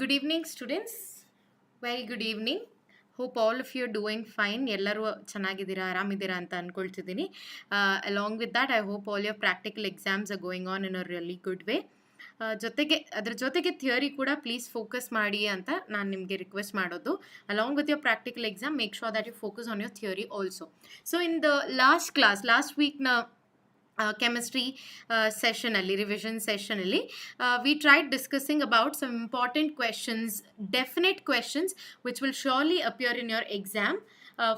Good evening, students. Very good evening. Hope all of you are doing fine. ಎಲ್ಲರೂ ಚೆನ್ನಾಗಿದ್ದೀರಾ ಆರಾಮಿದ್ದೀರಾ ಅಂತ ಅನ್ಕೊಳ್ತಿದ್ದೀನಿ. Along with that, I hope all your practical exams are going on in a really good way. ಅದ್ರ ಜೊತೆಗೆ theory ಕೂಡ please focus ಮಾಡಿ ಅಂತ ನಾನು ನಿಮಗೆ ರಿಕ್ವೆಸ್ಟ್ ಮಾಡೋದು. Along with your practical exam make sure that you focus on your theory also. So in the last ವೀಕ್ನ chemistry session alli, revision session alli, we tried discussing about some important questions, definite questions which will surely appear in your exam.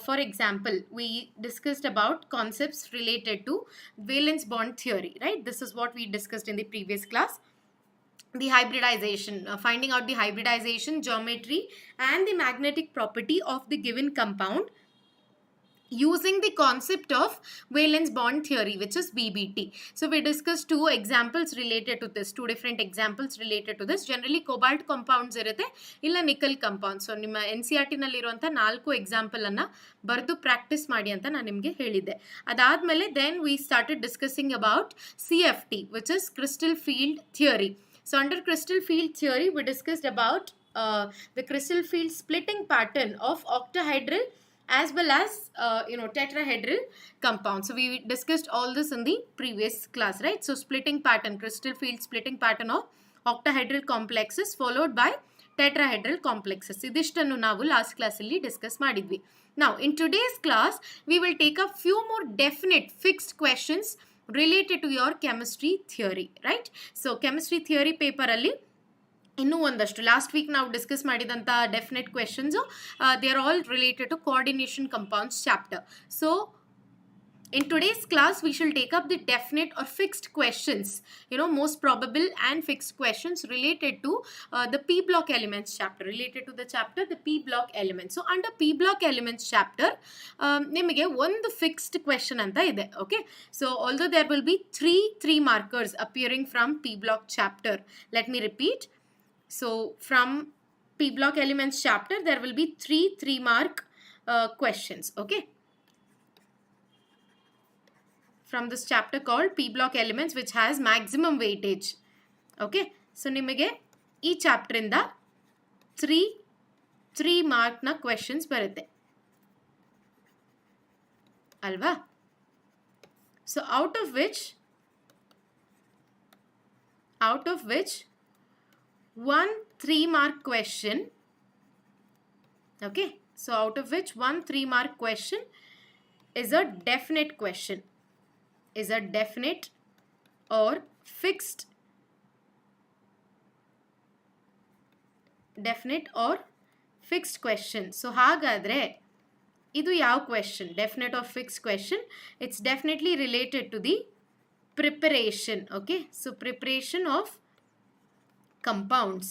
For example, we discussed about concepts related to valence bond theory, right? This is what we discussed in the previous class. The hybridization, finding out the hybridization geometry and the magnetic property of the given compound using the concept of valence bond theory, which is VBT. So we discussed two examples related to this, two different examples related to this. Generally cobalt compounds irutte illa nickel compounds. So ನಿಮ್ಮ NCERT ನಲ್ಲಿ ಇರುವಂತ 4 example ಅನ್ನ ಬರೆದು practice ಮಾಡಿ ಅಂತ ನಾನು ನಿಮಗೆ ಹೇಳಿದ್ದೆ. ಅದಾದ್ಮೇಲೆ then we started discussing about CFT, which is crystal field theory. So under crystal field theory we discussed about the crystal field splitting pattern of octahedral as well as tetrahedral compounds. So we discussed all this in the previous class, right? So splitting pattern, crystal field splitting pattern of octahedral complexes followed by tetrahedral complexes. Idishtanu ನಾವು last class ಅಲ್ಲಿ discuss ಮಾಡಿದ್ವಿ. Now in today's class we will take a few more definite fixed questions related to your chemistry theory, right? So chemistry theory paper ಅಲ್ಲಿ ಇನ್ನೂ ಒಂದಷ್ಟು last week ನಾವು discuss ಮಾಡಿದಂಥ definite questions they are all related to coordination compounds chapter. So in today's class we shall take up the definite or fixed questions, most probable and fixed questions related to the P block elements chapter, related to the chapter the P block elements. So under P block elements chapter ನಿಮಗೆ ಒಂದು fixed question ಅಂತ ಇದೆ. Okay, so although there will be three markers appearing from P block chapter, let me repeat. So from P block elements chapter there will be three mark questions. Okay, from this chapter called P block elements, which has maximum weightage. Okay, so nimage ee chapter inda three mark na questions barutte alva. So out of which one 3-mark question, okay, so out of which one 3-mark question is a definite question, is a definite or fixed question. So hagadre idu yav question, definite or fixed question? It's definitely related to the preparation. Okay, so preparation of compounds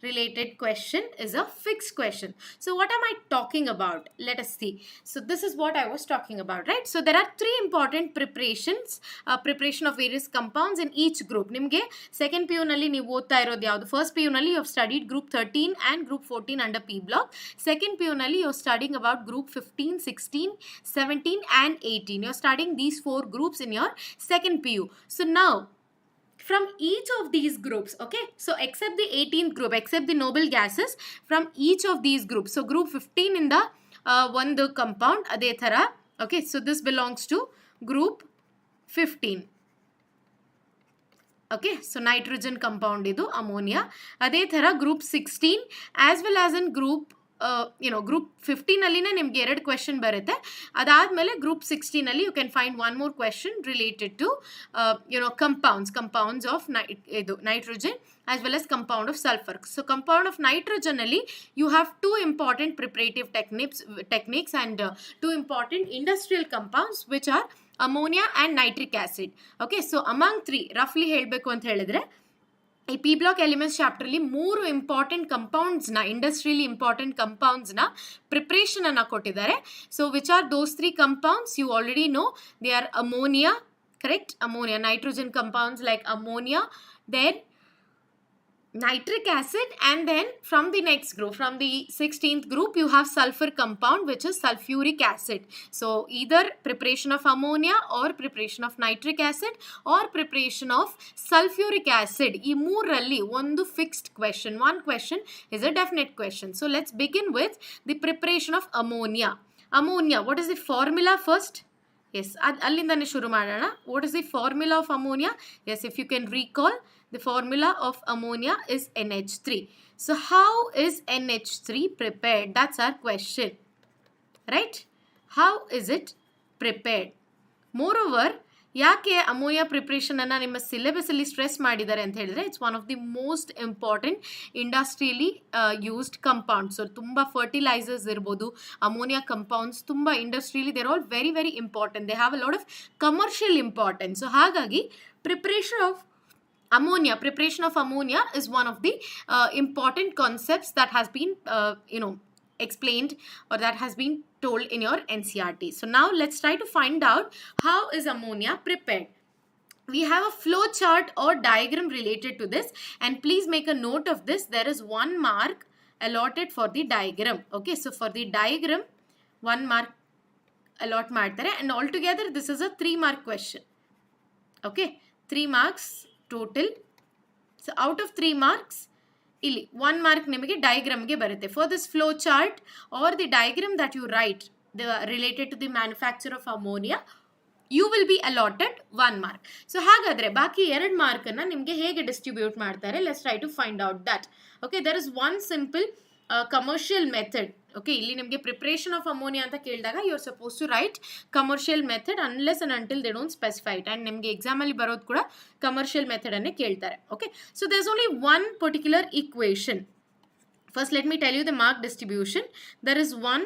related question is a fixed question. So what am I talking about? Let us see. So this is what I was talking about, right? So there are three important preparation of various compounds in each group. Nimge second PU nalli ನೀವು ಓದ್ತಾ ಇರೋದು ಯಾವುದು? First PU nalli you have studied group 13 and group 14 under P block. Second PU nalli you are studying about group 15, 16, 17 and 18. You are studying these 4 groups in your second PU. So now from each of these groups, okay, so except the 18th group, except the noble gases, from each of these groups, so group 15 in the one the compound ade thara, okay, so this belongs to group 15. Okay, so nitrogen compound idu ammonia. Ade thara group 16 as well as in group group 15 ಅಲ್ಲಿನೇ ನಿಮ್ಗೆ 2 question ಬರುತ್ತೆ. ಅದಾದ್ಮೇಲೆ group 16 ಅಲ್ಲಿ you can find one more question related to compounds of nitrogen as well as compound of sulfur. So compound of nitrogen ಅಲ್ಲಿ you have 2 important preparative techniques and 2 important industrial compounds which are ammonia and nitric acid. Okay, so among 3 roughly ಹೇಳಬೇಕು ಅಂತ ಹೇಳಿದ್ರೆ ಈ P block elements chapter ಅಲ್ಲಿ 3 important ಕಂಪೌಂಡ್ಸ್ನ, industrially important ಕಂಪೌಂಡ್ಸ್ನ preparation ಅನ್ನ ಕೊಟ್ಟಿದ್ದಾರೆ. So which are those 3 compounds? You already know they are ammonia, correct? Ammonia, nitrogen compounds like ammonia, then nitric acid, and then from the next group, from the 16th group, you have sulfur compound, which is sulfuric acid. So either preparation of ammonia or preparation of nitric acid or preparation of sulfuric acid. Ee mooralli ಒಂದು fixed question. One question is a definite question. So let's begin with the preparation of ammonia. Ammonia, what is the formula first? Yes, ಅಲ್ಲಿಂದಾನೆ ಶುರು ಮಾಡೋಣ. What is the formula of ammonia? Yes, if you can recall, the formula of ammonia is NH3. So how is NH3 prepared? That's our question, right? How is it prepared? Moreover, ಯಾಕೆ ammonia ಪ್ರಿಪ್ರೇಷನನ್ನು ನಿಮ್ಮ ಸಿಲೆಬಸಲ್ಲಿ stress ಮಾಡಿದ್ದಾರೆ ಅಂತ ಹೇಳಿದ್ರೆ, it's one of the most important industrially used compounds. So ತುಂಬ fertilisers ಇರ್ಬೋದು, ammonia compounds ತುಂಬ industrially they're all very very important. They have a lot of commercial importance. So ಹಾಗಾಗಿ preparation of ammonia is one of the important concepts that has been explained, or that has been told in your NCERT. So now let's try to find out how is ammonia prepared. We have a flow chart or diagram related to this, and please make a note of this. There is 1 mark allotted for the diagram. Okay, so for the diagram 1 mark allot ಮಾಡ್ತಾರೆ, and altogether this is a 3 mark question. Okay, 3 marks total. So out of 3 marks, ಇಲ್ಲಿ 1 mark ನಿಮಗೆ ಡಯಾಗ್ರಾಮ್ಗೆ ಬರುತ್ತೆ. For this flow chart or the diagram that you write related to the manufacture of ammonia, you will be allotted 1 mark. So ಹಾಗಾದರೆ ಬಾಕಿ 2 ಮಾರ್ಕನ್ನು ನಿಮಗೆ ಹೇಗೆ distribute ಮಾಡ್ತಾರೆ? Let's try to find out that. Okay, there is one simple commercial method. Okay, ಇಲ್ಲಿ ನಿಮಗೆ preparation of ammonia ಅಂತ ಕೇಳಿದಾಗ you are suppose to write commercial method unless and until they don't specify it. And ನಿಮಗೆ ಎಕ್ಸಾಮಲ್ಲಿ ಬರೋದು ಕೂಡ commercial ಮೆಥಡನ್ನೇ ಕೇಳ್ತಾರೆ. Okay, so there is only one particular equation. First let me tell you the mark distribution. There is one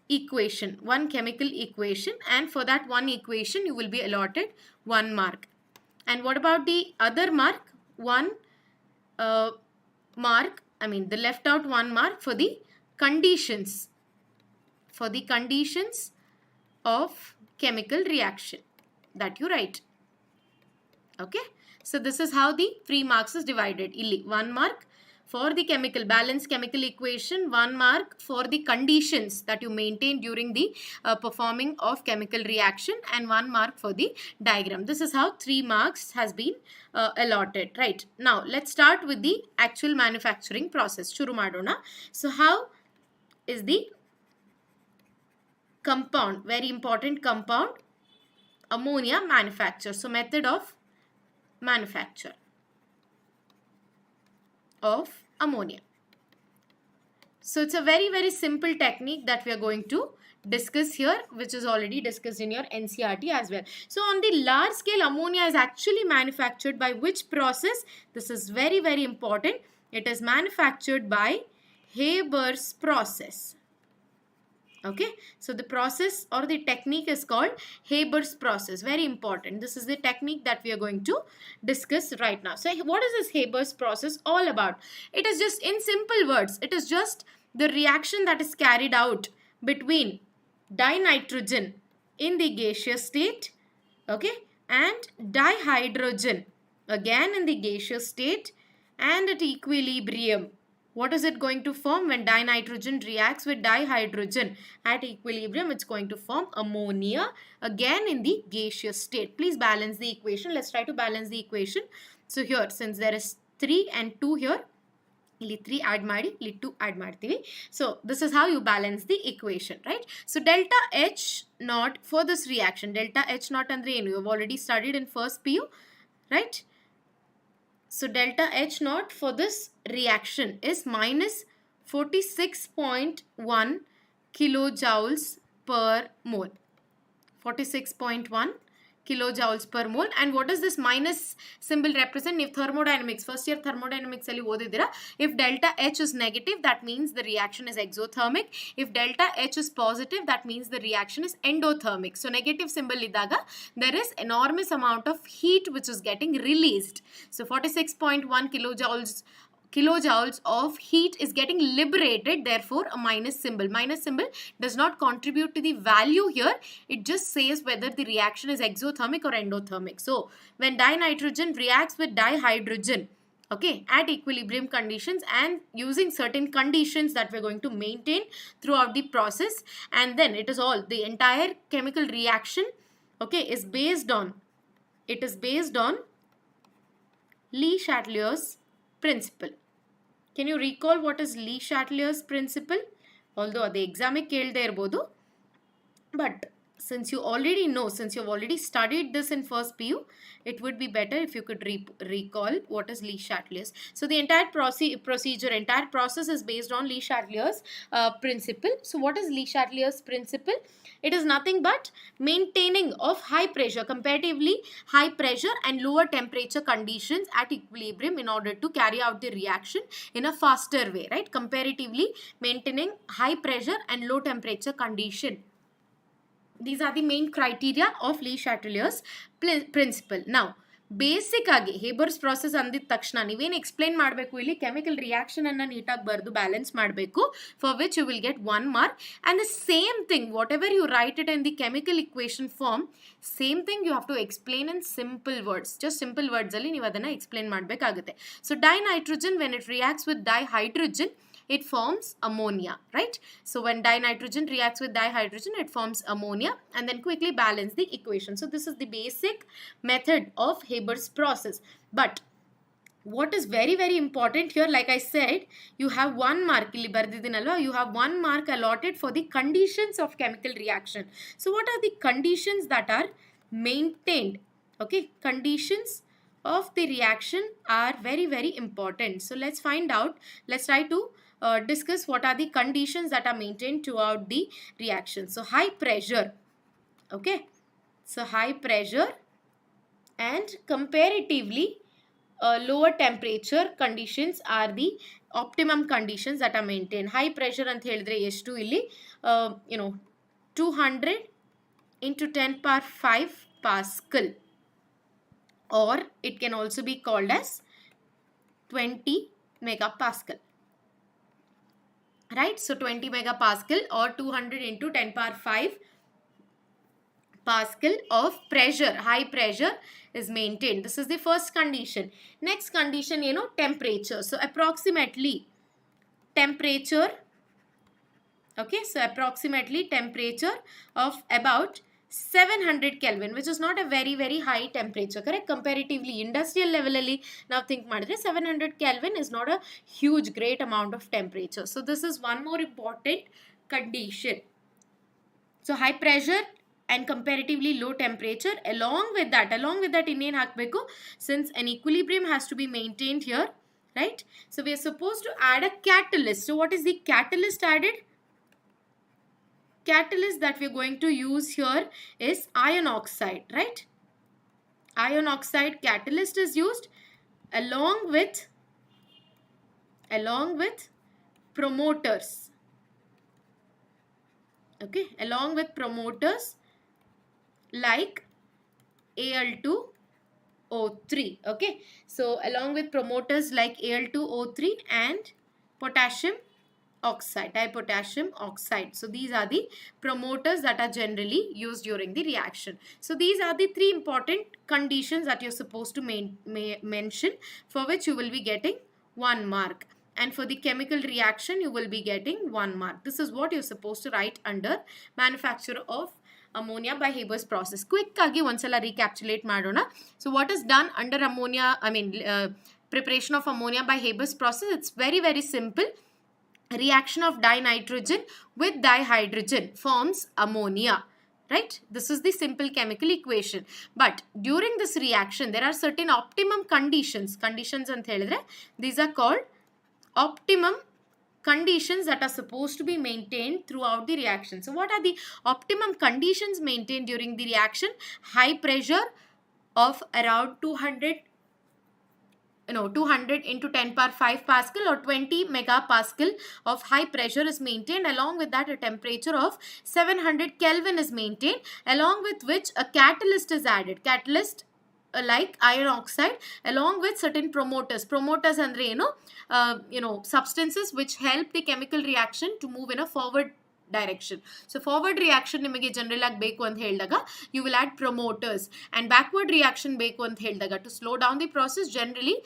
equation, one chemical equation, and for that one equation you will be allotted 1 mark. And what about the other mark? One mark, the left out 1 mark for the conditions, of chemical reaction that you write. Okay, so this is how the 3 marks is divided. Illi 1 mark for the balanced chemical equation, 1 mark for the conditions that you maintain during the performing of chemical reaction, and 1 mark for the diagram. This is how 3 marks has been allotted, right? Now let's start with the actual manufacturing process. Shuru madona. So how is the compound, very important compound, ammonia manufacture? So method of manufacture of ammonia. So it's a very very simple technique that we are going to discuss here, which is already discussed in your NCERT as well. So on the large scale, ammonia is actually manufactured by which process? This is very very important. It is manufactured by Haber's process. Okay, so the process or the technique is called Haber's process. Very important. This is the technique that we are going to discuss right now. So what is this Haber's process all about? It is just, in simple words, it is just the reaction that is carried out between dinitrogen in the gaseous state, okay, and dihydrogen again in the gaseous state and at equilibrium. What is it going to form when dinitrogen reacts with dihydrogen at equilibrium? It's going to form ammonia again in the gaseous state. Please balance the equation. Let's try to balance the equation. So here, since there is 3 and 2 here, ಇಲ್ಲಿ 3 add ಮಾಡಿ, ಇಲ್ಲಿ 2 add ಮಾಡ್ತೀವಿ. So this is how you balance the equation, right? So delta H naught for this reaction. Delta H naught andre ಏನು? You have already studied in first PU, right? So delta H naught for this reaction is minus 46.1 kilojoules per mole. 46.1 kilojoules per mole. And what does this minus symbol represent? If thermodynamics, first year thermodynamics alli odidira, if delta H is negative, that means the reaction is exothermic. If delta H is positive, that means the reaction is endothermic. So negative symbol idaga, there is enormous amount of heat which is getting released. So 46.1 kilojoules of heat is getting liberated, therefore a minus symbol. Minus symbol does not contribute to the value here. It just says whether the reaction is exothermic or endothermic. So when dinitrogen reacts with dihydrogen okay, at equilibrium conditions, and using certain conditions that we're going to maintain throughout the process. And then it is all, the entire chemical reaction, okay, is based on Le Chatelier's principle. Can you recall what is Le Chatelier's principle? Although the exam ಕೇಳದೆ ಇರಬಹುದು, but since you already know, since you've already studied this in first PU, it would be better if you could recall what is Le Chatelier's. So the entire entire process is based on Le Chatelier's principle. So what is Le Chatelier's principle? It is nothing but maintaining of high pressure, comparatively high pressure and lower temperature conditions at equilibrium in order to carry out the reaction in a faster way, right? Comparatively maintaining high pressure and low temperature condition. These are the main criteria of Le Chatelier's principle. Now, basic ಆಗಿ Haber's process ಅಂದಿದ ತಕ್ಷಣ ನೀವೇನು explain ಮಾಡಬೇಕು, ಇಲ್ಲಿ chemical reaction ಅನ್ನು ನೀಟಾಗಿ ಬರೆದು balance ಮಾಡಬೇಕು, for which you will get 1 mark. And the same thing, whatever you write it in the chemical equation form, same thing you have to explain in simple words. Just simple ವರ್ಡ್ಸಲ್ಲಿ ನೀವು ಅದನ್ನು explain ಮಾಡಬೇಕಾಗುತ್ತೆ. So dinitrogen when it reacts with dihydrogen, it forms ammonia, right? So when dinitrogen reacts with dihydrogen, it forms ammonia, and then quickly balance the equation. So this is the basic method of Haber's process. But what is very, very important here, like I said, you have 1 mark, illi bardidinalva, you have 1 mark allotted for the conditions of chemical reaction. So what are the conditions that are maintained? Okay, conditions of the reaction are very, very important. So let's find out, let's try to discuss what are the conditions that are maintained throughout the reaction. So high pressure, okay, so high pressure and comparatively lower temperature conditions are the optimum conditions that are maintained. High pressure ant helidre eshtu illi 200 into 10 power 5 Pascal, or it can also be called as 20 megapascal. Right, so 20 megapascal or 200 into 10 power 5 Pascal of pressure, high pressure is maintained. This is the first condition. Next condition, temperature. So approximately temperature, okay, so approximately temperature of about 700 Kelvin, which is not a very, very high temperature, correct? Comparatively industrial level alli now think madre 700 Kelvin is not a huge great amount of temperature. So this is one more important condition. So high pressure and comparatively low temperature. Along with that inne hakbeku, since an equilibrium has to be maintained here, right? So we are supposed to add a catalyst. So what is the catalyst added? Catalyst that we are going to use here is iron oxide, right? Iron oxide catalyst is used along with promoters, okay, along with promoters like Al2O3, okay. So along with promoters like Al2O3 and potassium oxide, dipotassium oxide. So these are the promoters that are generally used during the reaction. So these are the 3 important conditions that you're supposed to mention, for which you will be getting 1 mark. And for the chemical reaction, you will be getting 1 mark. This is what you're supposed to write under manufacture of ammonia by Haber's process. Quick agi ondsala recapitulate madona. So what is done under ammonia, preparation of ammonia by Haber's process? It's very, very simple. Reaction of dinitrogen with dihydrogen forms ammonia, right? This is the simple chemical equation. But during this reaction, there are certain optimum conditions ant helidre, these are called optimum conditions that are supposed to be maintained throughout the reaction. So what are the optimum conditions maintained during the reaction? High pressure of around 200 into 10 power 5 Pascal or 20 megapascal of high pressure is maintained. Along with that, a temperature of 700 Kelvin is maintained, along with which a catalyst is added. Catalyst like iron oxide, along with certain promoters. Promoters andre substances which help the chemical reaction to move in a forward direction. So forward reaction ನಿಮಗೆ general ಆಗಿ ಬೇಕು ಅಂತ ಹೇಳಿದಾಗ you will add promoters, and backward reaction ಬೇಕು ಅಂತ ಹೇಳಿದಾಗ to slow down the process generally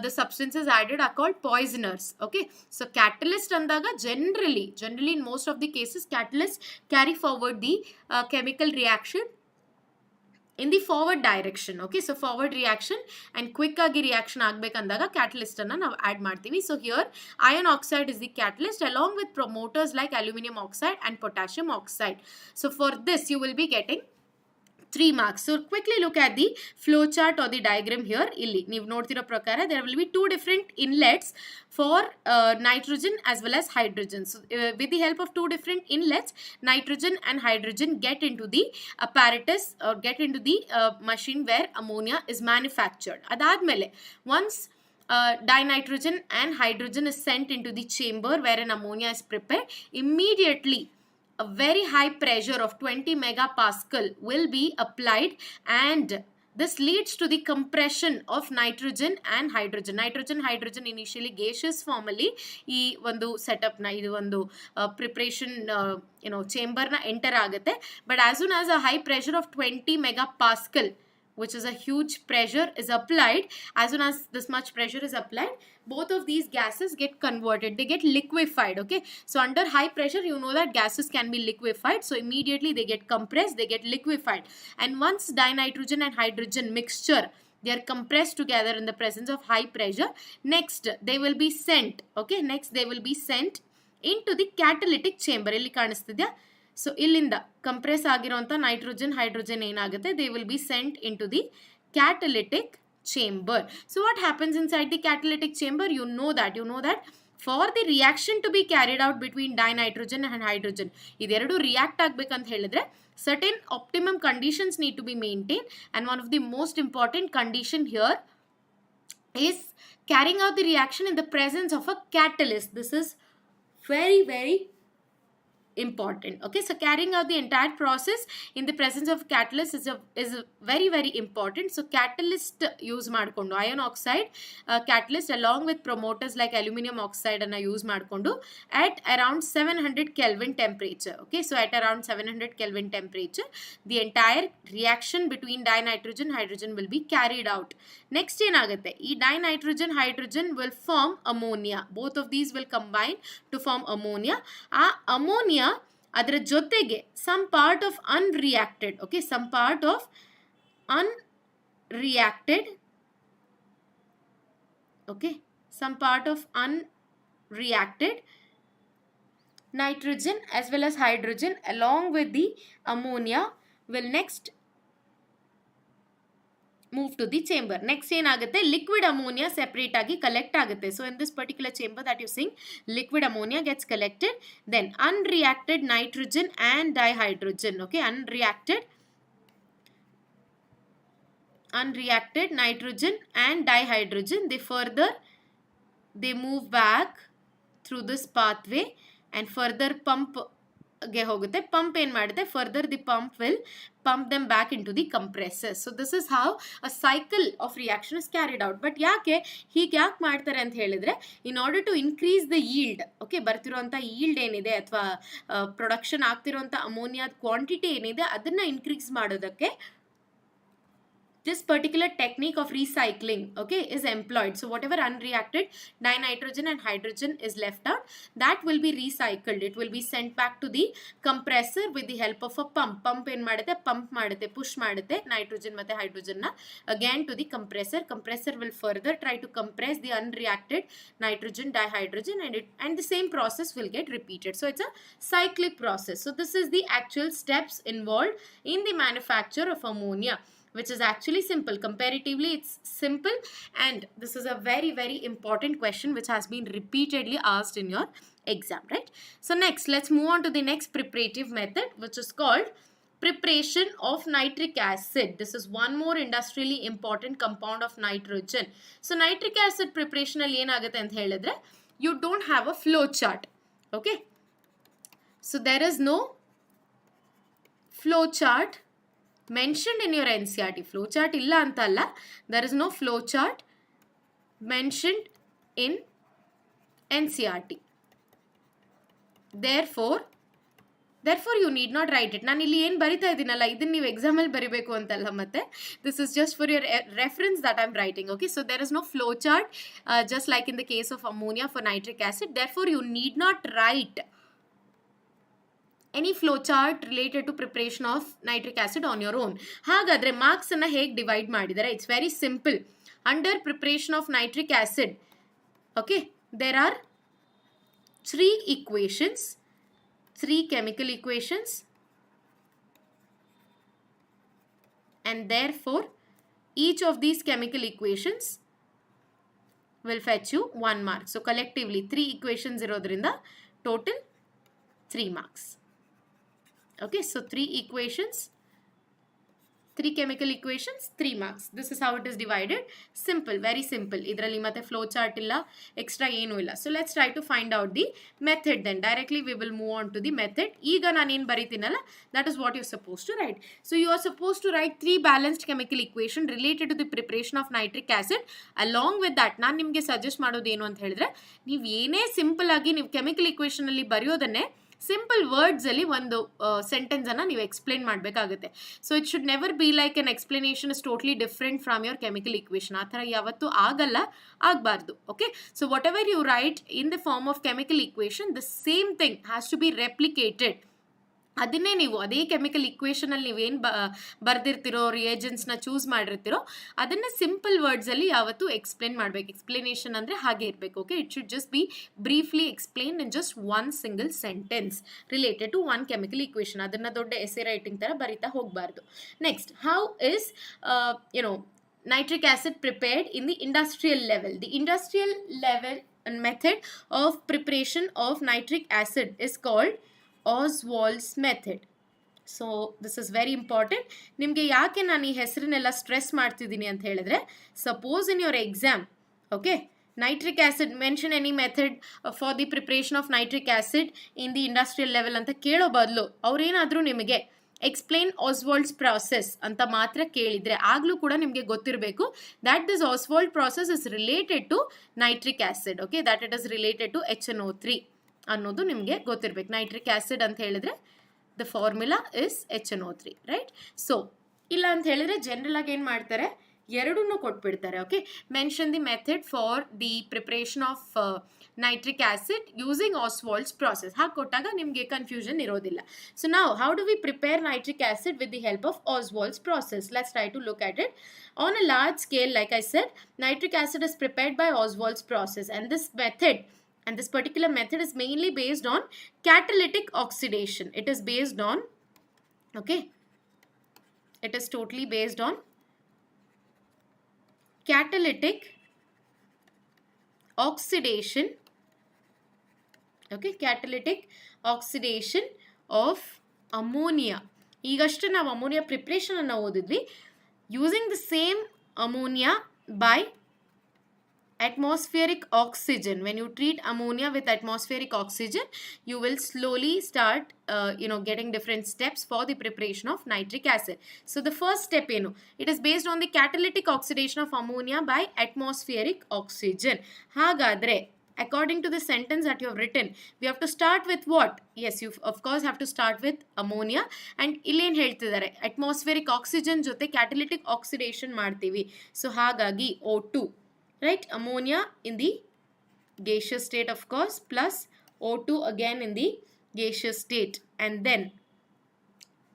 the substances added are called poisoners. Okay, so catalyst ಅಂದಾಗ generally in most of the cases catalysts carry forward the chemical reaction in the forward direction. Okay, so forward reaction and quick agi reaction agbekandaga catalyst anna ನಾವು add ಮಾಡ್ತೀವಿ. So here iron oxide is the catalyst along with promoters like aluminum oxide and potassium oxide. So for this you will be getting 3 marks. So quickly look at the flow chart or the diagram here. Illi ನೀವು ನೋಡ್ತಿರೋ ಪ್ರಕಾರ there will be two different inlets for nitrogen as well as hydrogen. So with the help of two different inlets, nitrogen and hydrogen get into the apparatus or get into the machine where ammonia is manufactured. Adadmele once dinitrogen and hydrogen is sent into the chamber where an ammonia is prepared, immediately a very high pressure of 20 megapascal will be applied, and this leads to the compression of nitrogen and hydrogen. Hydrogen initially gaseous form alli ee ಒಂದು setup na idu ಒಂದು preparation chamber na enter ಆಗುತ್ತೆ. But as soon as a high pressure of 20 megapascal, which is a huge pressure, is applied, as soon as this much pressure is applied, both of these gases get converted, they get liquefied. Okay, so under high pressure you know that gases can be liquefied, so immediately they get compressed, they get liquefied, and once dinitrogen and hydrogen mixture, they are compressed together in the presence of high pressure, next they will be sent, okay, next they will be sent into the catalytic chamber. Illi ಕಾಣಿಸ್ತಿದ್ಯಾ? So illinda compress ಆಗಿರುವಂತ nitrogen hydrogen ಏನಾಗುತ್ತೆ, they will be sent into the catalytic chamber. So what happens inside the catalytic chamber? You know that for the reaction to be carried out between dinitrogen and hydrogen, ಇದೆರಡು react ಆಗಬೇಕಂತ ಹೇಳಿದ್ರೆ certain optimum conditions need to be maintained, and one of the most important condition here is carrying out the reaction in the presence of a catalyst. This is very important. Okay, so carrying out the entire process in the presence of catalyst is very important. So catalyst use ಮಾಡ್ಕೊಂಡು iron oxide catalyst along with promoters like aluminum oxide ಅನ್ನ use ಮಾಡ್ಕೊಂಡು at around 700 Kelvin temperature. Okay, so at around 700 Kelvin temperature the entire reaction between dinitrogen hydrogen will be carried out. Next ಏನಾಗುತ್ತೆ, ಈ dinitrogen hydrogen will form ammonia. Both of these will combine to form ammonia. ಆ ammonia ಅದರ ಜೊತೆಗೆ some part of unreacted, okay, some part of unreacted, okay, some part of unreacted nitrogen as well as hydrogen along with the ammonia will next move to the chamber. Next ಏನಾಗುತ್ತೆ, liquid ammonia separate ಆಗಿ collect ಆಗುತ್ತೆ. So in this particular chamber that you see, liquid ammonia gets collected, then unreacted nitrogen and dihydrogen, okay, unreacted nitrogen and dihydrogen, they move back through this pathway and further pump ಗೆ ಹೋಗುತ್ತೆ. Pump ಏನು ಮಾಡುತ್ತೆ, further the pump will pump them back into the compressor. So this is how a cycle of reaction is carried out. But ಯಾಕೆ ಮಾಡ್ತಾರೆ ಅಂತ ಹೇಳಿದ್ರೆ, in order to increase the yield, okay, ಬರ್ತಿರುವಂಥ yield ಏನಿದೆ ಅಥವಾ production ಆಗ್ತಿರುವಂಥ ಅಮೋನಿಯಾದ quantity ಏನಿದೆ ಅದನ್ನ increase ಮಾಡೋದಕ್ಕೆ this particular technique of recycling, okay, is employed. So whatever unreacted dinitrogen and hydrogen is left out, that will be recycled. It will be sent back to the compressor with the help of a pump ಏನು ಮಾಡುತ್ತೆ, push ಮಾಡುತ್ತೆ nitrogen ಮತ್ತೆ hydrogen na again to the compressor will further try to compress the unreacted nitrogen dihydrogen and the same process will get repeated. So it's a cyclic process. So this is the actual steps involved in the manufacture of ammonia, which is actually simple. Comparatively it's simple, and this is a very important question which has been repeatedly asked in your exam, right? So next let's move on to the next preparative method, which is called preparation of nitric acid. This is one more industrially important compound of nitrogen. So nitric acid preparation alli enagutte anta helidre, you don't have a flow chart, okay, so there is no flow chart mentioned in your NCERT. Flow chart illa anta alla, there is no flow chart mentioned in NCERT. Therefore therefore you need not write it. ನಾನು ಇಲ್ಲಿ ಏನು ಬರಿತಾ ಇದ್ದೀನಲ್ಲ ಇದನ್ನ ನೀವು ಎಕ್ಸಾಮಲ್ಲಿ ಬರಿಬೇಕು ಅಂತಲ್ಲ ಮತ್ತೆ. This is just for your reference that I'm writing. Okay, so there is no flow chart just like in the case of ammonia for nitric acid. Therefore you need not write any flow chart related to preparation of nitric acid on your own. ಹಾಗಾದ್ರೆ marks ಅನ್ನ ಹೇಗೆ divide ಮಾಡಿದ್ದಾರೆ? It's very simple. Under preparation of nitric acid, okay, there are three equations, three chemical equations, and therefore each of these chemical equations will fetch you 1 mark. So collectively 3 equations irodrinda total 3 marks. Okay, so 3 equations, 3 chemical equations, 3 marks. This is how it is divided. Simple, very simple. Idralli matte flow chart illa, extra ಏನು ಇಲ್ಲ. So let's try to find out the method then. Directly we will move on to the method. ಈಗ ನಾನು ಏನು ಬರೀತೀನಲ್ಲ, that is what you're supposed to write. So you are supposed to write 3 balanced chemical equation related to the preparation of nitric acid. Along with that, ನಾನು ನಿಮಗೆ suggest ಮಾಡೋದು ಏನು ಅಂತ ಹೇಳಿದ್ರೆ, ನೀವು ಏನೇ ಸಿಂಪಲ್ ಆಗಿ ನೀವು ಕೆಮಿಕಲ್ ಇಕ್ವೇಷನ್ ಅಲ್ಲಿ ಬರೆಯೋದನ್ನೇ ಸಿಂಪಲ್ ವರ್ಡ್ಸ್ ಅಲ್ಲಿ ಒಂದು ಸೆಂಟೆನ್ಸ್ ಅನ್ನ ನೀವು ಎಕ್ಸ್ಪ್ಲೇನ್ ಮಾಡಬೇಕಾಗುತ್ತೆ. So it should never be like an explanation is totally different from your chemical equation. ಆ ಥರ ಯಾವತ್ತೂ ಆಗಬಾರ್ದು. Okay, so whatever you write in the form of chemical equation, the same thing has to be replicated. ಅದನ್ನೇ ನೀವು ಅದೇ chemical ಇಕ್ವೇಷನಲ್ಲಿ ನೀವೇನು ಬರ್ದಿರ್ತಿರೋ, ರಿಯೇಜೆಂಟ್ಸ್ನ choose ಮಾಡಿರ್ತಿರೋ ಅದನ್ನು simple ವರ್ಡ್ಸಲ್ಲಿ ಯಾವತ್ತೂ ಎಕ್ಸ್ಪ್ಲೇನ್ ಮಾಡಬೇಕು. ಎಕ್ಸ್ಪ್ಲನೇಷನ್ ಅಂದರೆ ಹಾಗೆ ಇರಬೇಕು. Okay, it should just be briefly explain in just 1 single sentence related to 1 chemical equation. ಅದನ್ನು ದೊಡ್ಡ ಎಸೆ ರೈಟಿಂಗ್ ಥರ ಬರಿತಾ ಹೋಗಬಾರ್ದು. Next, how is nitric acid prepared in the industrial level? The industrial level method of preparation of nitric acid is called Oswald's method. So this is very important. ನಿಮಗೆ ಯಾಕೆ ನಾನು ಈ ಹೆಸರನ್ನೆಲ್ಲ stress ಮಾಡ್ತಿದ್ದೀನಿ ಅಂತ ಹೇಳಿದ್ರೆ, suppose in your exam, okay, nitric acid, mention any method for the preparation of nitric acid in the industrial level ಅಂತ ಕೇಳೋ ಬದಲು ಅವ್ರೇನಾದರೂ ನಿಮಗೆ ಎಕ್ಸ್ಪ್ಲೇನ್ ಆಸ್ವಾಲ್ಡ್ಸ್ ಪ್ರಾಸೆಸ್ ಅಂತ ಮಾತ್ರ ಕೇಳಿದರೆ ಆಗಲೂ ಕೂಡ ನಿಮಗೆ ಗೊತ್ತಿರಬೇಕು that this Ostwald process is related to nitric acid. Okay, that it is related to HNO3 ಅನ್ನೋದು ನಿಮಗೆ ಗೊತ್ತಿರಬೇಕು. ನೈಟ್ರಿಕ್ ಆ್ಯಸಿಡ್ ಅಂತ ಹೇಳಿದ್ರೆ the formula is HNO3, right? So ಇಲ್ಲ ಅಂತ ಹೇಳಿದ್ರೆ ಜನರಲ್ ಆಗಿ ಏನು ಮಾಡ್ತಾರೆ, ಎರಡನ್ನೂ ಕೊಟ್ಬಿಡ್ತಾರೆ. Okay, mention the method for the preparation of nitric acid using Ostwald's process ಹಾಗೆ ಕೊಟ್ಟಾಗ ನಿಮಗೆ ಕನ್ಫ್ಯೂಷನ್ ಇರೋದಿಲ್ಲ. ಸೊ ನಾವು how do we prepare nitric acid with the help of Ostwald's process? Let's try to look at it. On a large scale, like I said, nitric acid is prepared by Oswald's process, and this particular method is mainly based on catalytic oxidation. It is based on, okay, it is totally based on catalytic oxidation, okay, catalytic oxidation of ammonia. ಈಗಷ್ಟೇ ನಾವು ammonia preparation ಅನ್ನು ಓದಿದ್ವಿ. using the same ammonia by atmospheric oxygen. When you treat ammonia with atmospheric oxygen, you will slowly start getting different steps for the preparation of nitric acid. So the first step, it is based on the catalytic oxidation of ammonia by atmospheric oxygen. Hagadre, according to the sentence that you have written, we have to start with what? Yes, you of course have to start with ammonia. And illen ಹೇಳ್ತಿದ್ದಾರೆ atmospheric oxygen ಜೊತೆ catalytic oxidation ಮಾಡ್ತೀವಿ. So ಹಾಗಾಗಿ O2, right? Ammonia in the gaseous state, of course, plus O2 again in the gaseous state, and then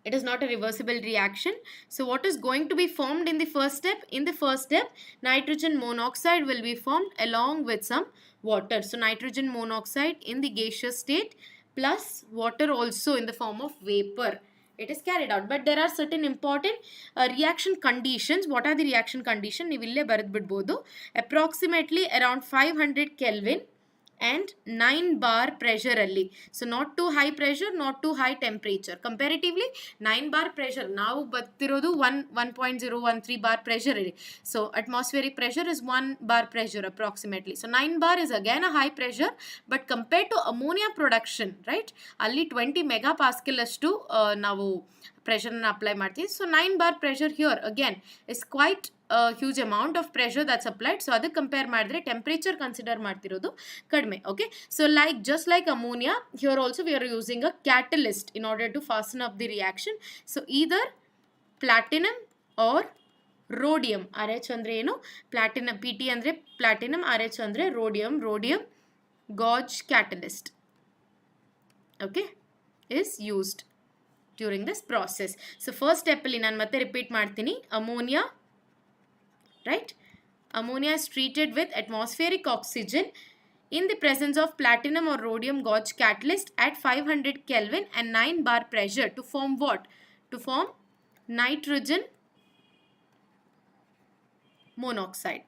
it is not a reversible reaction. So what is going to be formed in the first step? In the first step, nitrogen monoxide will be formed along with some water. So nitrogen monoxide in the gaseous state plus water also in the form of vapor. It is carried out. But there are certain important reaction conditions. What are the reaction conditions? ನೀವು ಇಲ್ಲೇ ಬರೆದು ಬಿಡಬಹುದು. Approximately around 500 Kelvin and 9 bar pressure ಅಲ್ಲಿ. So not too high pressure, not too high temperature. Comparatively 9 bar pressure ನಾವು ಬರ್ತಿರೋದು 1.013 bar pressure ಇಲ್ಲಿ. So atmospheric pressure is 1 bar pressure approximately. So 9 bar is again a high pressure, but compared to ammonia production, right, ಅಲ್ಲಿ 20 megapascal ಅಷ್ಟು ನಾವು ಪ್ರೆಷರ್ನ apply ಮಾಡ್ತೀವಿ. So 9 bar pressure here again is quite huge amount of pressure that's applied. So ಅದಕ್ಕೆ compare ಮಾಡಿದ್ರೆ temperature consider ಮಾಡ್ತಿರೋದು ಕಡಿಮೆ. Okay, so like just like ammonia, here also we are using a catalyst in order to fasten up the reaction. So either platinum or rhodium. RH ಅಂದರೆ ಏನು? Platinum. PT ಅಂದರೆ platinum, RH ಅಂದರೆ rhodium. Rhodium gauge catalyst, okay, is used during this process. So first step ಅಲ್ಲಿ ನಾನು ಮತ್ತೆ repeat ಮಾಡ್ತೀನಿ. ammonia, right? Ammonia is treated with atmospheric oxygen in the presence of platinum or rhodium gauge catalyst at 500 Kelvin and 9 bar pressure to form what? To form nitrogen monoxide.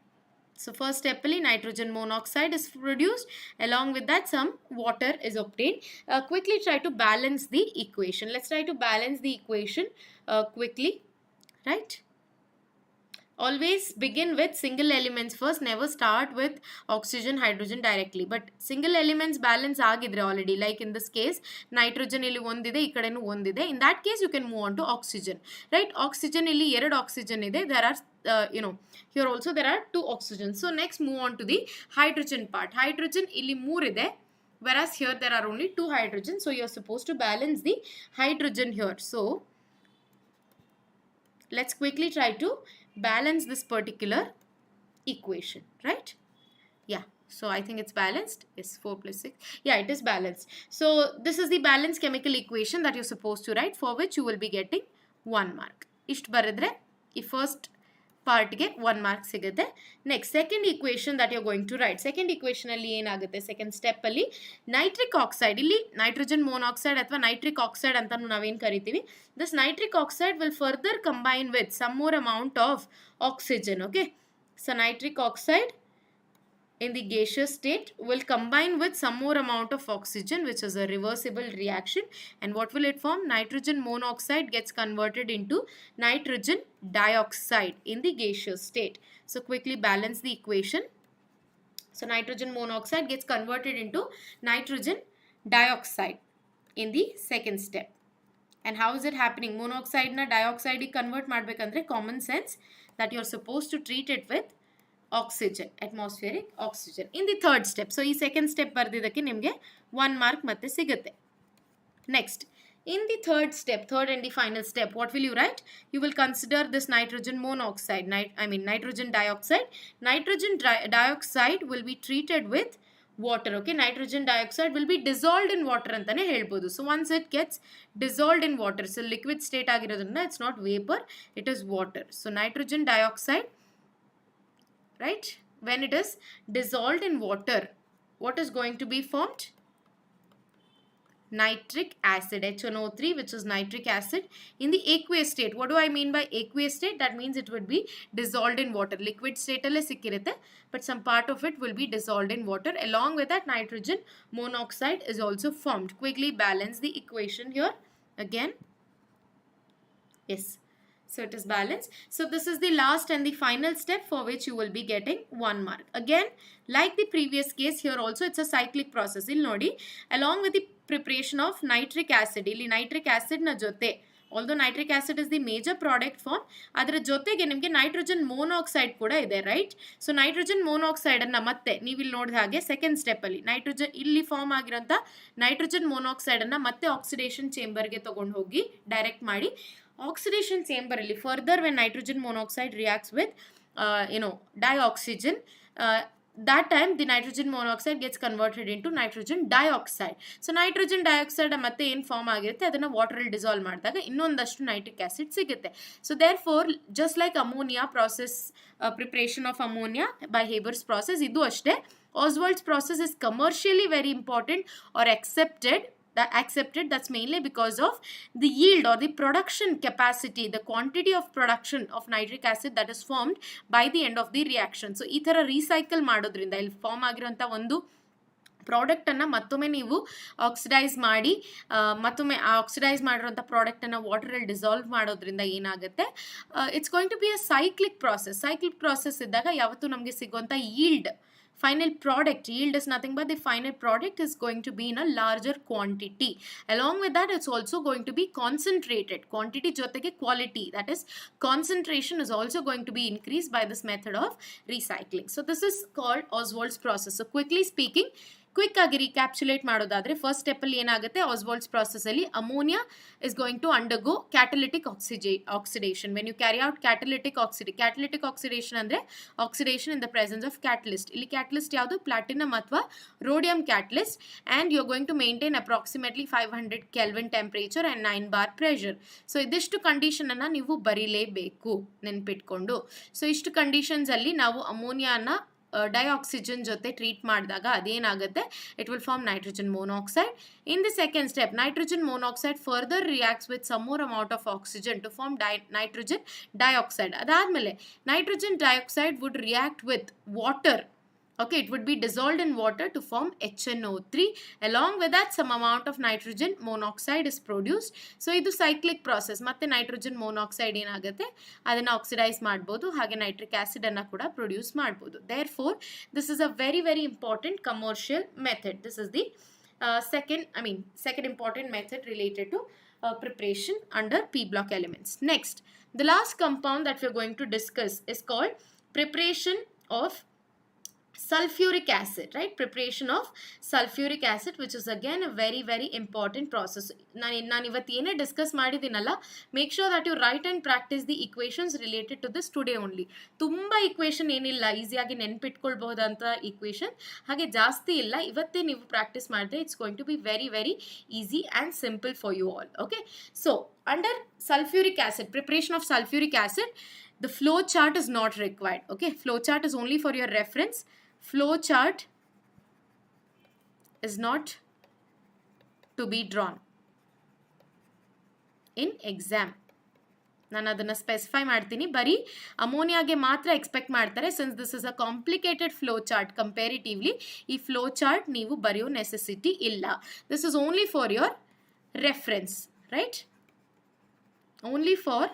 So first step ಅಲ್ಲಿ nitrogen monoxide is produced. Along with that some water is obtained. Quickly try to balance the equation. Let's try to balance the equation quickly, right? Always begin with single elements first. Never start with oxygen, hydrogen directly. But single elements balance agidre already. Like in this case, nitrogen illi ondide, ee kadenu ondide. In that case, you can move on to oxygen, right? Oxygen illi ಎರಡು oxygen ide. There are here also there are 2 oxygen. So next move on to the hydrogen part. Hydrogen illi 3 ide, whereas here there are only 2 hydrogen. So you are supposed to balance the hydrogen here. So let's quickly try to balance this particular equation, right? Yeah, so I think it's balanced. Yes, 4 plus 6. Yeah, it is balanced. So this is the balanced chemical equation that you're supposed to write, for which you will be getting 1 mark. Ishtu baridre ee first part ge 1 mark sigute. Next, second equation that you're going to write. Second equation alli enagutte? Second step alli nitric oxide, illi nitrogen monoxide athwa nitric oxide anta naveen karitivi. This nitric oxide will further combine with some more amount of oxygen. Okay, so nitric oxide in the gaseous state will combine with some more amount of oxygen, which is a reversible reaction. And what will it form? Nitrogen monoxide gets converted into nitrogen dioxide in the gaseous state. So quickly balance the equation. So nitrogen monoxide gets converted into nitrogen dioxide in the second step. And how is it happening? Monoxide na dioxide convert madbekandre common sense that you are supposed to treat it with oxygen, atmospheric oxygen in the third step. So, this second step bardidakke nimge 1 mark matte sigutte. Next, in the third step, third and the final step, what will you write? You will consider this nitrogen monoxide, nitrogen dioxide. Nitrogen dioxide will be treated with water. Okay, nitrogen dioxide will be dissolved in water antane helbodu. So once it gets dissolved in water, so liquid state agirodrinda it's not vapor, it is water. So nitrogen dioxide, right, when it is dissolved in water, what is going to be formed? Nitric acid, HNO3, which is nitric acid in the aqueous state. What do I mean by aqueous state? That means it would be dissolved in water. Liquid state alle sikkirutte, but some part of it will be dissolved in water. Along with that, nitrogen monoxide is also formed. Quickly balance the equation here again. Yes, so it is balanced. So this is the last and the final step for which you will be getting 1 mark. Again, like the previous case, here also it's a cyclic process. Illi nodi, along with the preparation of nitric acid, illi nitric acid na jote, although nitric acid is the major product form, adra jotege nimge nitrogen monoxide kuda ide, right? So nitrogen monoxide anna matte ನೀವು ಇಲ್ಲಿ ನೋಡಿದ ಹಾಗೆ second step ಅಲ್ಲಿ nitrogen ಇಲ್ಲಿ form ಆಗಿರೋಂಥ nitrogen monoxide ಅನ್ನ ಮತ್ತೆ oxidation chamber ಗೆ ತಗೊಂಡು ಹೋಗಿ ಡೈರೆಕ್ಟ್ ಮಾಡಿ oxidation chamber alli further when nitrogen monoxide reacts with dioxygen, that time the nitrogen monoxide gets converted into nitrogen dioxide. So nitrogen dioxide matte ಏನು form ಆಗಿರುತ್ತೆ ಅದನ್ನ ವಾಟರ್ ಅಲ್ಲಿ ಡಿಸಾಲ್ವ್ ಮಾಡಿದಾಗ ಇನ್ನೊಂದಷ್ಟು ನೈಟ್ರಿಕ್ ಆಸಿಡ್ ಸಿಗುತ್ತೆ. So therefore just like ammonia process, preparation of ammonia by Haber's process, idu ashte Oswald's process is commercially very important or accepted. That's mainly because of the yield or the production capacity, the quantity of production of nitric acid that is formed by the end of the reaction. So ee thara recycle madodrinda illi form agiranta ಒಂದು product ಅನ್ನ ಮತ್ತೊಮ್ಮೆ ನೀವು oxidise ಮಾಡಿ ಮತ್ತೊಮ್ಮೆ oxidise ಮಾಡಿರೋಂಥ product ಅನ್ನ water ಅಲ್ಲಿ dissolve ಮಾಡೋದ್ರಿಂದ ಏನಾಗುತ್ತೆ, it's going to be a cyclic process. Cyclic process ಇದ್ದಾಗ ಯಾವತ್ತೂ ನಮಗೆ ಸಿಗುವಂಥ yield final product. Yield is nothing but the final product is going to be in a larger quantity. Along with that, it's also going to be concentrated. Quantity jotege quality, that is concentration, is also going to be increased by this method of recycling. So this is called Oswald's process. So quickly speaking, quick ಆಗಿ recapitulate ಮಾಡೋದಾದ್ರೆ first step ಅಲ್ಲಿ ಏನಾಗುತ್ತೆ, Ostwald's process ಅಲ್ಲಿ ammonia is going to undergo catalytic oxidation. When you carry out catalytic oxidation ಅಂದ್ರೆ oxidation in the presence of catalyst. ಇಲ್ಲಿ catalyst ಯಾವುದು, platinum ಅಥವಾ rhodium catalyst, and you are going to maintain approximately 500 kelvin temperature and 9 bar pressure. So ಇದಿಷ್ಟು condition ಅನ್ನ ನೀವು ಬರೀಲೇಬೇಕು ನೆನ್ಪಿಟ್ಕೊಂಡು. So ಇಷ್ಟು conditions ಅಲ್ಲಿ ನಾವು ಅಮೋನಿಯಾನ ಡೈಆಕ್ಸಿಜನ್ ಜೊತೆ ಟ್ರೀಟ್ ಮಾಡಿದಾಗ ಅದೇನಾಗುತ್ತೆ, it will form nitrogen monoxide. In the second step, nitrogen monoxide further reacts with some more amount of oxygen to form nitrogen dioxide. ಅದಾದ್ಮೇಲೆ nitrogen dioxide would react with water. Okay, it would be dissolved in water to form HNO3. Along with that, some amount of nitrogen monoxide is produced. So, ಇದು cyclic process. ಮತ್ತೆ nitrogen monoxide ಏನಾಗುತ್ತೆ, ಅದನ್ನು oxidise ಮಾಡ್ಬೋದು, ಹಾಗೆ nitric acid ಅನ್ನು ಕೂಡ produce ಮಾಡ್ಬೋದು. Therefore, this is a very, very important commercial method. This is the second important method related to preparation under P block elements. Next, the last compound that we are going to discuss is called preparation of sulfuric acid, right? Preparation of sulfuric acid, which is again a very, very important process. ನಾನು ಇವತ್ತು ಏನೇ discuss ಮಾಡಿದ್ದೀನಲ್ಲ, make sure that you write and practise the equations related to this today only. ತುಂಬ equation ಏನಿಲ್ಲ, ಈಸಿಯಾಗಿ ನೆನ್ಪಿಟ್ಕೊಳ್ಬಹುದಂಥ equation ಹಾಗೆ ಜಾಸ್ತಿ ಇಲ್ಲ. ಇವತ್ತೇ ನೀವು ಪ್ರಾಕ್ಟೀಸ್ ಮಾಡಿದ್ರೆ it's going to be very, very easy and simple for you all. Okay, so under sulfuric acid, preparation of sulfuric acid, the flow chart is not required. Okay, flow chart is only for your reference. Flow chart is not to be drawn in exam. ನಾನು ಅದನ್ನು specify ಮಾಡ್ತೀನಿ. ಬರೀ ಅಮೋನಿಯಾಗೆ ಮಾತ್ರ expect ಮಾಡ್ತಾರೆ. Since this is a complicated flow chart comparatively, ಈ flow chart ನೀವು ಬರೆಯೋ necessity ಇಲ್ಲ. This is only for your reference, right? Only for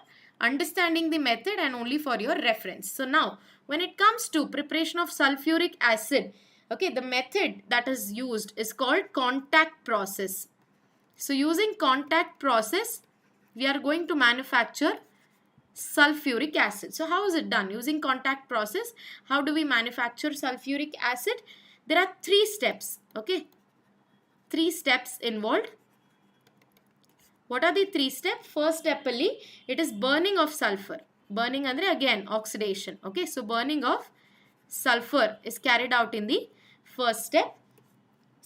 understanding the method and only for your reference. So now, when it comes to preparation of sulfuric acid, okay, the method that is used is called contact process. So using contact process, we are going to manufacture sulfuric acid. So how is it done? Using contact process, how do we manufacture sulfuric acid? There are 3 steps, okay? 3 steps involved. What are the 3 steps? First step ಅಲ್ಲಿ it is burning of sulfur. Burning andre again oxidation. Okay, so burning of sulfur is carried out in the first step.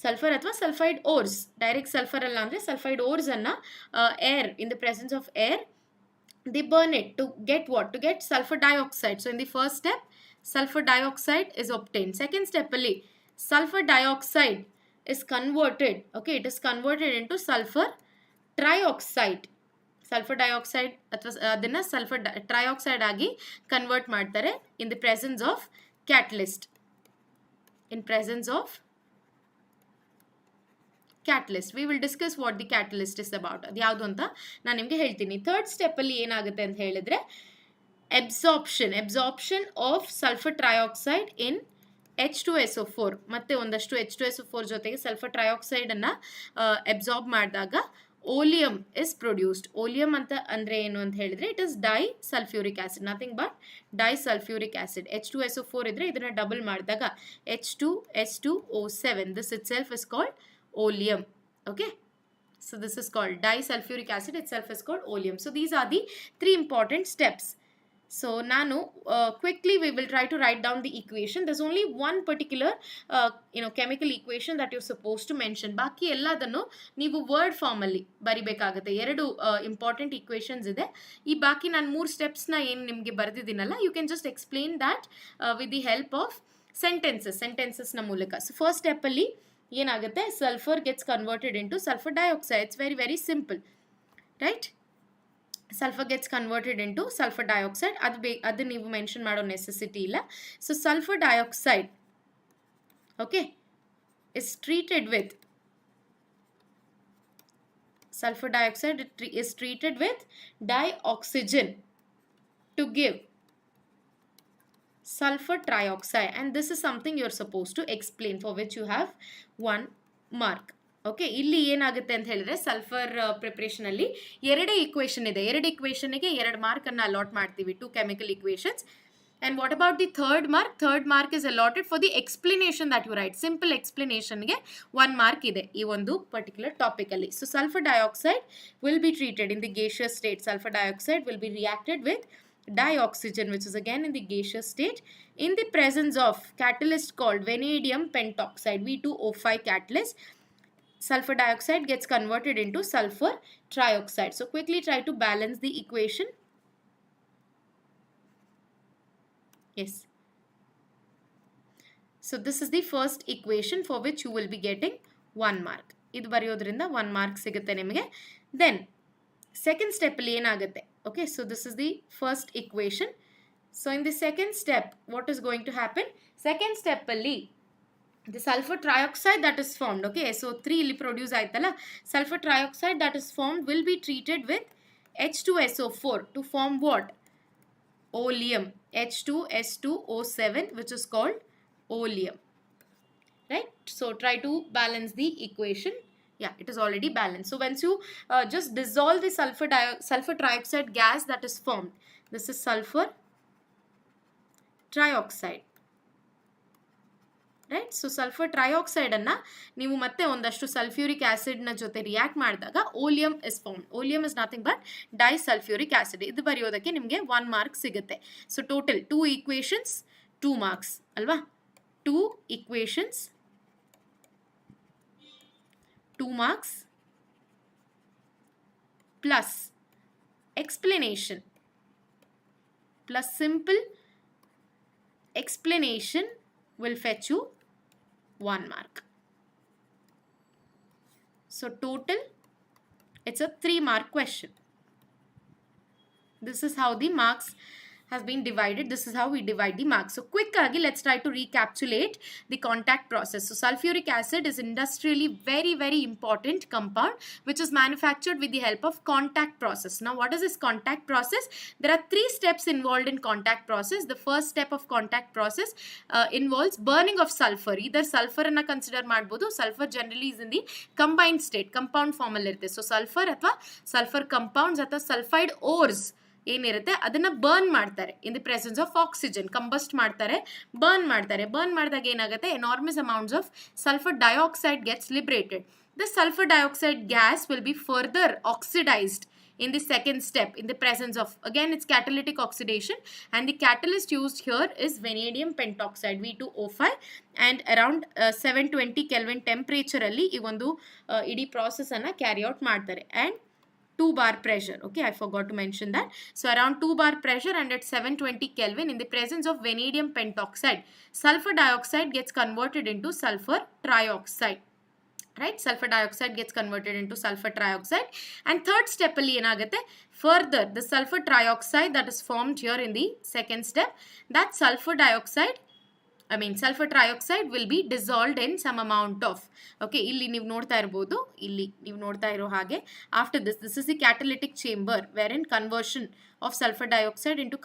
Sulfur ಅಥವಾ sulfide ores, direct sulfur ಅಲ್ಲ ಅಂದ್ರೆ sulfide ores ಅನ್ನ air, in the presence of air, they burn it to get what? To get sulfur dioxide. So in the first step, sulfur dioxide is obtained. Second step ಅಲ್ಲಿ sulfur dioxide is converted. Okay, it is converted into sulfur trioxide. Sulphur dioxide ಅಥವಾ ಅದನ್ನು sulphur trioxide ಆಗಿ convert ಮಾಡ್ತಾರೆ in the presence of catalyst. In presence of catalyst we will discuss what the catalyst is about. ಅದು ಯಾವುದು ಅಂತ ನಾನು ನಿಮಗೆ ಹೇಳ್ತೀನಿ. ಥರ್ಡ್ ಸ್ಟೆಪ್ಪಲ್ಲಿ ಏನಾಗುತ್ತೆ ಅಂತ ಹೇಳಿದ್ರೆ absorption of sulphur trioxide in H2SO4. ಮತ್ತೆ ಒಂದಷ್ಟು H2SO4 ಜೊತೆಗೆ ಸಲ್ಫರ್ ಟ್ರೈಆಕ್ಸೈಡನ್ನು ಅಬ್ಸಾರ್ಬ್ ಮಾಡಿದಾಗ ಓಲಿಯಂ ಇಸ್ ಪ್ರೊಡ್ಯೂಸ್ಡ್. ಓಲಿಯಂ ಅಂತ ಅಂದರೆ ಏನು ಅಂತ ಹೇಳಿದ್ರೆ it is disulphuric acid, nothing but disulphuric acid. H2SO4 ಇದ್ರೆ ಇದನ್ನು ಡಬಲ್ ಮಾಡಿದಾಗ H2S2O7. This itself is called oleum. Okay, so this is called disulfuric acid itself is called oleum. So these are the 3 important steps. So nanu quickly we will try to write down the equation. There's only one particular chemical equation that you're supposed to mention. Baki elladannu neevu word form alli baribekagutte. Eradu important equations ide. Ee baki nan 3 steps na ಏನು ನಿಮಗೆ ಬರೆದಿದ್ದೀನಲ್ಲ, you can just explain that with the help of sentences na ಮೂಲಕ. So first step alli ಏನಾಗುತ್ತೆ, sulfur gets converted into sulfur dioxide. It's very, very simple, right? Sulfur gets converted into sulfur dioxide. ಅದು ನೀವು mention ಮಾಡೋ necessity ಇಲ್ಲ. So sulfur dioxide, okay, is treated with sulfur dioxide is treated with dioxygen to give sulfur trioxide, and this is something you're supposed to explain, for which you have 1 mark. Okay, ಇಲ್ಲಿ ಏನಾಗುತ್ತೆ ಅಂತ ಹೇಳಿದ್ರೆ sulphur ಪ್ರಿಪ್ರೇಷನಲ್ಲಿ ಎರಡೇ equation ಇದೆ. ಎರಡು ಇಕ್ವೇಷನ್ಗೆ 2 ಮಾರ್ಕನ್ನು allot ಮಾಡ್ತೀವಿ, 2 chemical equations. And what about the third mark? Third mark is allotted for the explanation that you write. Simple explanation ge 1 mark ide ee ಒಂದು particular topic alli. So sulfur dioxide will be treated in the gaseous state. Sulfur dioxide will be reacted with dioxygen, which is again in the gaseous state, in the presence of catalyst called vanadium pentoxide, V2O5 catalyst. Sulfur dioxide gets converted into sulfur trioxide. So quickly try to balance the equation. Yes. So this is the first equation for which you will be getting 1 mark. Idu bariyodrinda 1 mark sigutte nimage. Then second step alli enagutte. Okay, so this is the first equation. So in the second step, what is going to happen? Second step alli the sulfur trioxide that is formed, okay, so 3 illi produce aitala, sulfur trioxide that is formed will be treated with H2SO4 to form what? Oleum, H2S2O7, which is called oleum, right? So try to balance the equation. Yeah, it is already balanced. So once you just dissolve the sulfur trioxide gas that is formed, this is sulfur trioxide, right? So sulfur trioxide anna ನೀವು ಮತ್ತೆ ಒಂದಷ್ಟು sulfuric acid ನ ಜೊತೆ react ಮಾಡಿದಾಗ oleum is formed. Oleum is nothing but disulfuric acid. ಇದು ಬರೆಯೋದಕ್ಕೆ ನಿಮಗೆ 1 mark ಸಿಗುತ್ತೆ. So total 2 equations 2 marks ಅಲ್ವಾ? 2 equations 2 marks plus explanation plus simple explanation will fetch you 1 mark. So total, it's a 3 mark question. This is how the marks has been divided. This is how we divide the marks. So quick agi, let's try to recapitulate the contact process. So sulfuric acid is industrially very important compound which is manufactured with the help of contact process. Now what is this contact process? There are 3 steps involved in contact process. The first step of contact process involves burning of sulfur. Either sulfur anna consider ಮಾಡಬಹುದು. Sulfur generally is in the combined state, compound form ಅಲ್ಲಿ ಇರುತ್ತೆ. So sulfur ಅಥವಾ sulfur compounds ಅಥವಾ sulfide ores ಏನಿರುತ್ತೆ ಅದನ್ನ burn ಮಾಡ್ತಾರೆ in the presence of oxygen, combust ಮಾಡ್ತಾರೆ, burn ಮಾಡಿದಾಗ ಏನಾಗುತ್ತೆ, enormous amounts of sulphur dioxide gets liberated. The sulphur dioxide gas will be further oxidised in the second step in the presence of, again it's catalytic oxidation, and the catalyst used here is vanadium pentoxide, V2O5, and around 720 Kelvin temperature alli ee ondu idi process anna carry out ಮಾಡ್ತಾರೆ, and 2 bar pressure. Okay, I forgot to mention that. So around 2 bar pressure and at 720 Kelvin in the presence of vanadium pentoxide, sulfur dioxide gets converted into sulfur trioxide. Right, sulfur dioxide gets converted into sulfur trioxide. And third step alli enagutte, further the sulfur trioxide that is formed here in the second step, that sulfur trioxide will be dissolved in some amount of, okay, ಇಲ್ಲಿ ನೀವು ನೋಡ್ತಾ ಇರಬಹುದು, ಇಲ್ಲಿ ನೀವು ನೋಡ್ತಾ ಇರೋ ಹಾಗೆ, after this is the catalytic chamber wherein conversion of sulfur dioxide into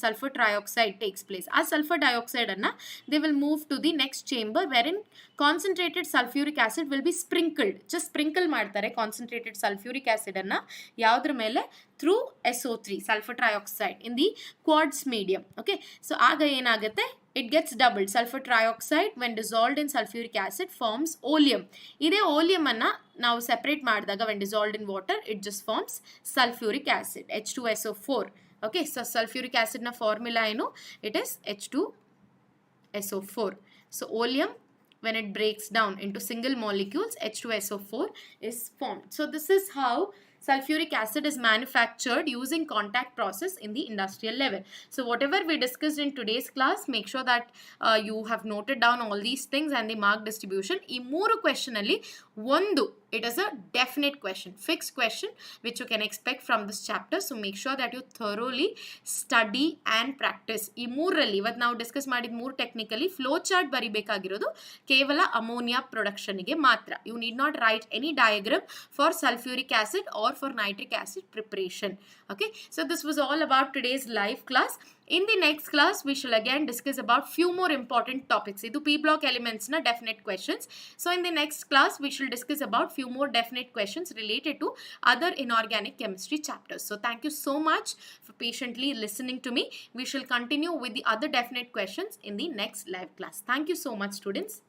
sulfur trioxide takes place. As sulfur dioxide anna they will move to the next chamber wherein concentrated sulfuric acid will be sprinkled. Just sprinkle ಮಾಡ್ತಾರೆ concentrated sulfuric acid anna ಯಾವುದರ ಮೇಲೆ, through SO3 sulfur trioxide in the quartz medium. Okay, so ಆಗ ಏನಾಗುತ್ತೆ, it gets doubled. Sulfur trioxide when dissolved in sulfuric acid forms oleum. ಇದೇ oleum ಅನ್ನ ನಾವು separate ಮಾಡಿದಾಗ when dissolved in water it just forms sulfuric acid, H2SO4. Okay, so sulfuric acid na formula ಏನು, it is H2SO4. So oleum when it breaks down into single molecules, H2SO4 is formed. So this is how sulfuric acid is manufactured using contact process in the industrial level. So whatever we discussed in today's class, make sure that you have noted down all these things and the mark distribution. ಈ 3 question ಅಲ್ಲಿ ಒಂದು, it is a definite question, fixed question which you can expect from this chapter. So make sure that you thoroughly study and practice. ಈ 3ರಲ್ಲಿ ಇವತ್ತು ನಾವು discuss ಮಾಡಿದ 3 technically flow chart ಬರಿಬೇಕಾಗಿರೋದು ಕೇವಲ ammonia ಪ್ರೊಡಕ್ಷನ್ಗೆ ಮಾತ್ರ. You need not write any diagram for sulfuric acid or for nitric acid preparation. Okay, so this was all about today's live class. In the next class, we shall again discuss about few more important topics. Idu P block elements na definite questions. So in the next class, we shall discuss about few more definite questions related to other inorganic chemistry chapters. So thank you so much for patiently listening to me. We shall continue with the other definite questions in the next live class. Thank you so much, students.